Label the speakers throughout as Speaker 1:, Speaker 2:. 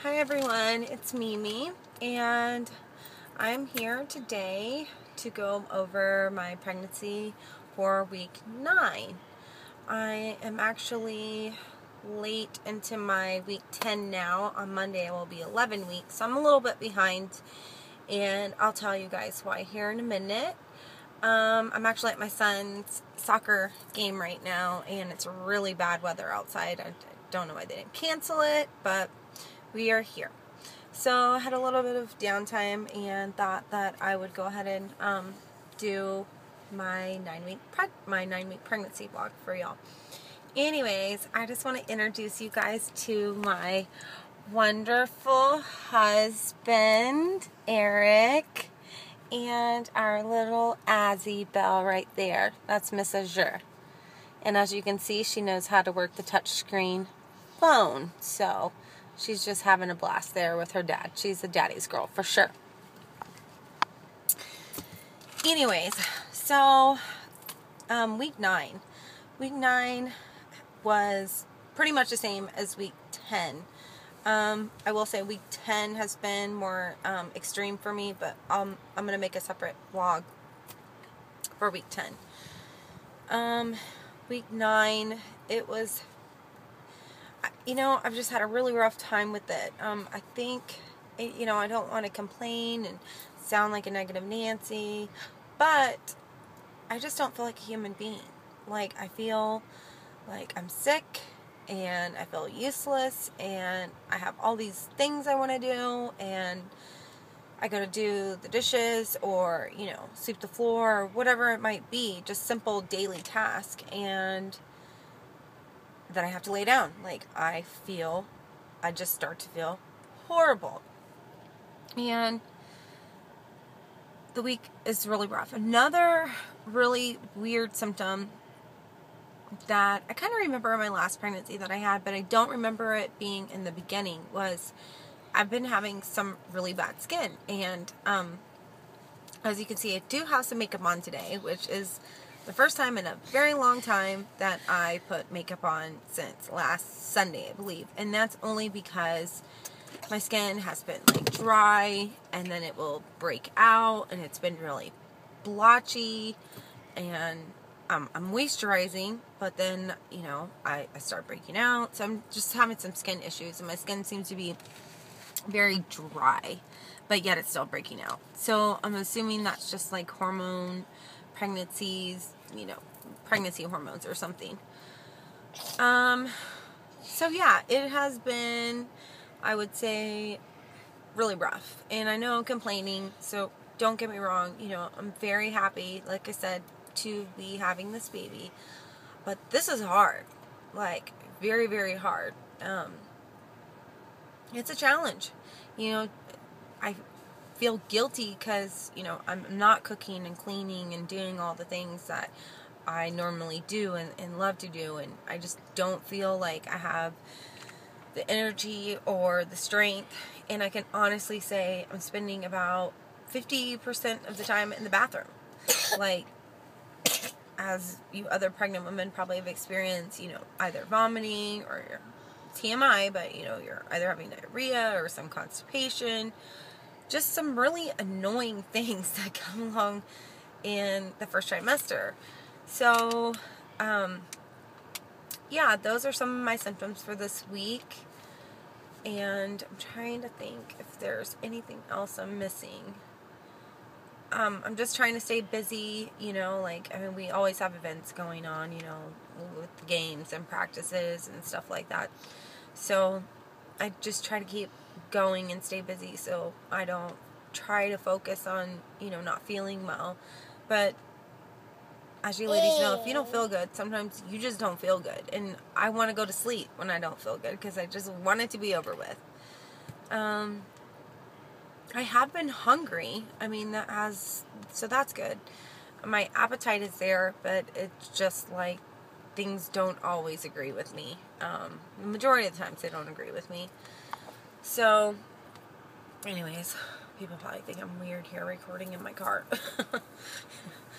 Speaker 1: Hi everyone, it's Mimi, and I'm here today to go over my pregnancy for week 9. I am actually late into my week 10 now. On Monday I will be 11 weeks, so I'm a little bit behind, and I'll tell you guys why here in a minute. I'm actually at my son's soccer game right now, and it's really bad weather outside. I don't know why they didn't cancel it, but we are here. So I had a little bit of downtime and thought that I would go ahead and do my 9-week pregnancy vlog for y'all. Anyways, I just want to introduce you guys to my wonderful husband, Eric, and our little Azzy Belle right there. That's Miss Azure. And as you can see, she knows how to work the touchscreen phone. So she's just having a blast there with her dad. She's a daddy's girl for sure. Anyways, so week 9. Week 9 was pretty much the same as week 10. I will say week 10 has been more extreme for me, but I'm going to make a separate vlog for week 10. Week 9, it was, I've just had a really rough time with it. I think, I don't want to complain and sound like a negative Nancy, but I just don't feel like a human being. Like, I feel like I'm sick, and I feel useless, and I have all these things I want to do, and I go to do the dishes, or, sweep the floor, or whatever it might be, just simple daily task, and then I have to lay down. Like, I just start to feel horrible. And the week is really rough. Another really weird symptom that I kind of remember in my last pregnancy that I had, but I don't remember it being in the beginning, was I've been having some really bad skin. And as you can see, I do have some makeup on today, which is the first time in a very long time that I put makeup on since last Sunday, I believe. And that's only because my skin has been like dry, and then it will break out, and it's been really blotchy, and I'm moisturizing, but then, I start breaking out. So I'm just having some skin issues, and my skin seems to be very dry, but yet it's still breaking out. So I'm assuming that's just like pregnancy hormones or something. So yeah, it has been, I would say, really rough. And I know I'm complaining, so don't get me wrong, I'm very happy, like I said, to be having this baby. But this is hard. Like, very, very hard. It's a challenge. I feel guilty because, I'm not cooking and cleaning and doing all the things that I normally do and love to do. And I just don't feel like I have the energy or the strength. And I can honestly say I'm spending about 50% of the time in the bathroom. Like, as you other pregnant women probably have experienced, either vomiting or your TMI, but, you're either having diarrhea or some constipation. Just some really annoying things that come along in the first trimester. So, yeah, those are some of my symptoms for this week. And I'm trying to think if there's anything else I'm missing. I'm just trying to stay busy, we always have events going on, with the games and practices and stuff like that. So I just try to keep going and stay busy, so I don't try to focus on, not feeling well. But as you ladies know, if you don't feel good, sometimes you just don't feel good. And I want to go to sleep when I don't feel good, because I just want it to be over with. I have been hungry. So that's good. My appetite is there, but it's just like things don't always agree with me. The majority of the times they don't agree with me. So, anyways, people probably think I'm weird here recording in my car.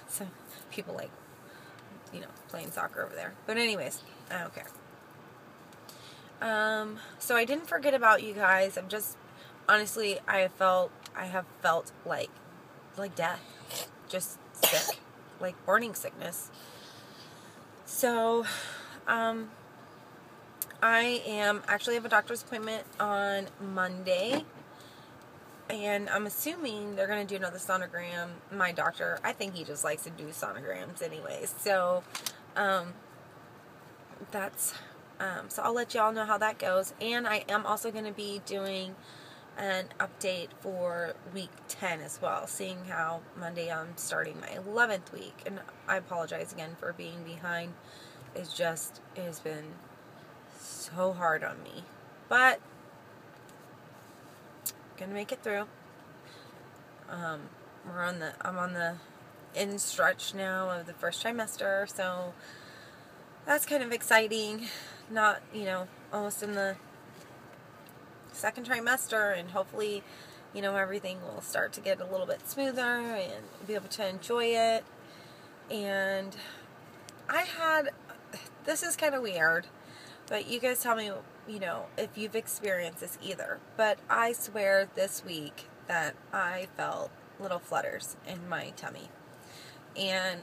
Speaker 1: So, people playing soccer over there. But anyways, I don't care. So I didn't forget about you guys. I'm just, honestly, I have felt like death. Just sick. Like morning sickness. So, I actually have a doctor's appointment on Monday. And I'm assuming they're going to do another sonogram. My doctor, I think he just likes to do sonograms anyways. So, so I'll let y'all know how that goes. And I am also going to be doing an update for week 10 as well, seeing how Monday I'm starting my 11th week. And I apologize again for being behind. It has been so hard on me. But gonna make it through. I'm on the end stretch now of the first trimester, so that's kind of exciting. Not, almost in the second trimester, and hopefully, everything will start to get a little bit smoother and be able to enjoy it. And this is kind of weird, but you guys tell me, if you've experienced this either. But I swear this week that I felt little flutters in my tummy. And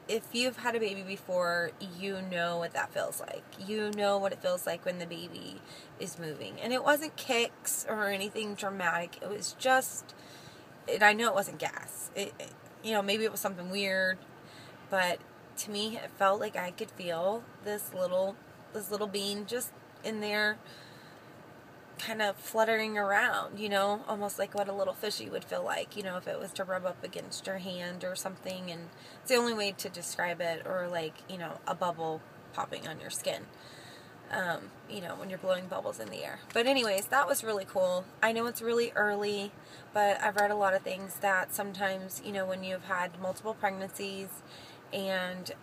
Speaker 1: if you've had a baby before, you know what that feels like. You know what it feels like when the baby is moving. And it wasn't kicks or anything dramatic. It was just, and I know it wasn't gas. Maybe it was something weird, but to me, it felt like I could feel this little bean just in there kind of fluttering around, almost like what a little fishy would feel like, if it was to rub up against your hand or something. And it's the only way to describe it, or like, a bubble popping on your skin, when you're blowing bubbles in the air. But anyways, that was really cool. I know it's really early, but I've read a lot of things that sometimes, when you've had multiple pregnancies and,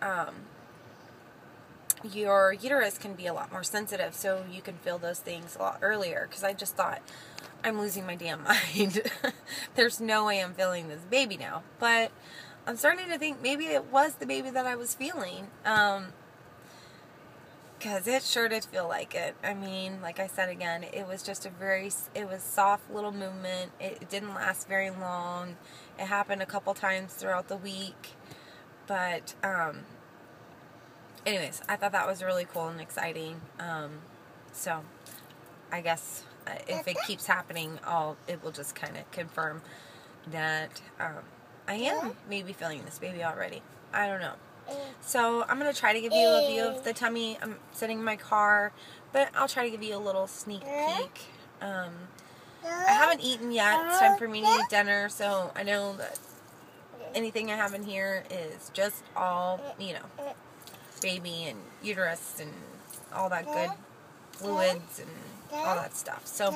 Speaker 1: your uterus can be a lot more sensitive, so you can feel those things a lot earlier. Because I just thought, I'm losing my damn mind. There's no way I'm feeling this baby now. But I'm starting to think maybe it was the baby that I was feeling. Because it sure did feel like it. I mean, like I said again, it was just it was soft little movement. It didn't last very long. It happened a couple times throughout the week. But, anyways, I thought that was really cool and exciting. So I guess if it keeps happening, it will just kind of confirm that I am maybe feeling this baby already. I don't know. So I'm going to try to give you a view of the tummy. I'm sitting in my car, but I'll try to give you a little sneak peek. I haven't eaten yet. It's time for me to eat dinner, so I know that anything I have in here is just all, baby and uterus and all that good fluids and all that stuff. So,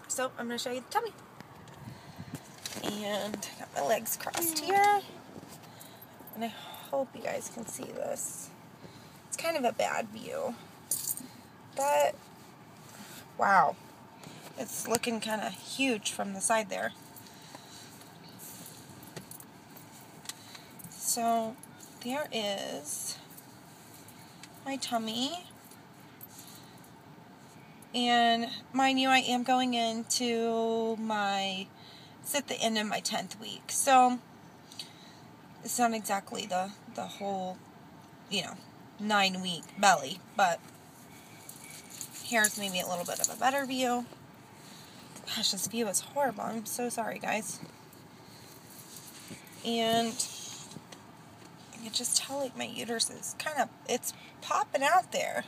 Speaker 1: so I'm going to show you the tummy. And I got my legs crossed here. And I hope you guys can see this. It's kind of a bad view. But, wow. It's looking kind of huge from the side there. So, there is my tummy. And mind you, I am going into it's at the end of my 10th week. So, it's not exactly the whole, 9-week belly. But, here's maybe a little bit of a better view. Gosh, this view is horrible. I'm so sorry, guys. And I can just tell, like, my uterus is it's popping out there.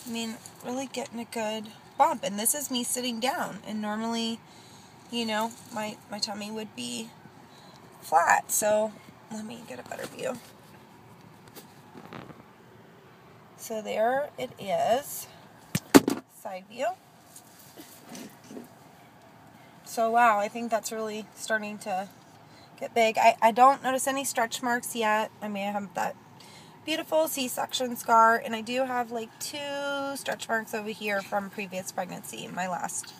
Speaker 1: I mean, really getting a good bump. And this is me sitting down. And normally, my tummy would be flat. So, let me get a better view. So, there it is. Side view. So, wow, I think that's really starting to get big. I don't notice any stretch marks yet. I mean, I have that beautiful C-section scar, and I do have like 2 stretch marks over here from previous pregnancy, my last.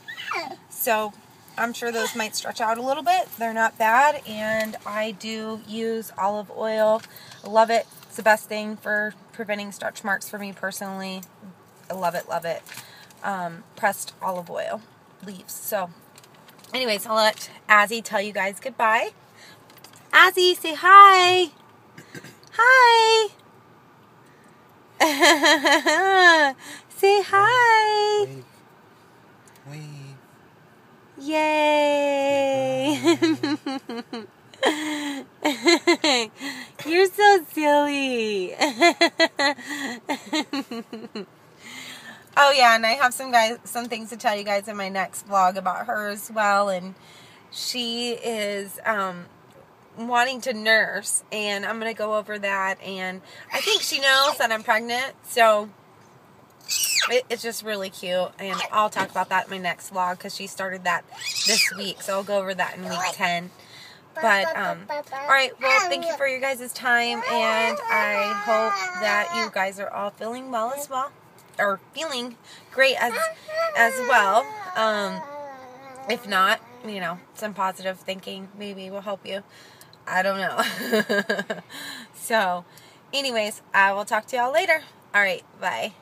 Speaker 1: So, I'm sure those might stretch out a little bit. They're not bad, and I do use olive oil. I love it. It's the best thing for preventing stretch marks for me personally. I love it, love it. Pressed olive oil leaves. So, anyways, I'll let Azzy tell you guys goodbye. Azzy, say hi. Hi. Say hi.
Speaker 2: Wave.
Speaker 1: Yay. You're so silly. Oh yeah, and I have some things to tell you guys in my next vlog about her as well. And she is wanting to nurse, and I'm gonna go over that. And I think she knows that I'm pregnant, so it's just really cute. And I'll talk about that in my next vlog because she started that this week, so I'll go over that in week 10. But, alright, well, thank you for your guys' time, and I hope that you guys are all feeling well as well, or feeling great as well. If not, you know, some positive thinking maybe will help you. I don't know. So, anyways, I will talk to y'all later. Alright, bye.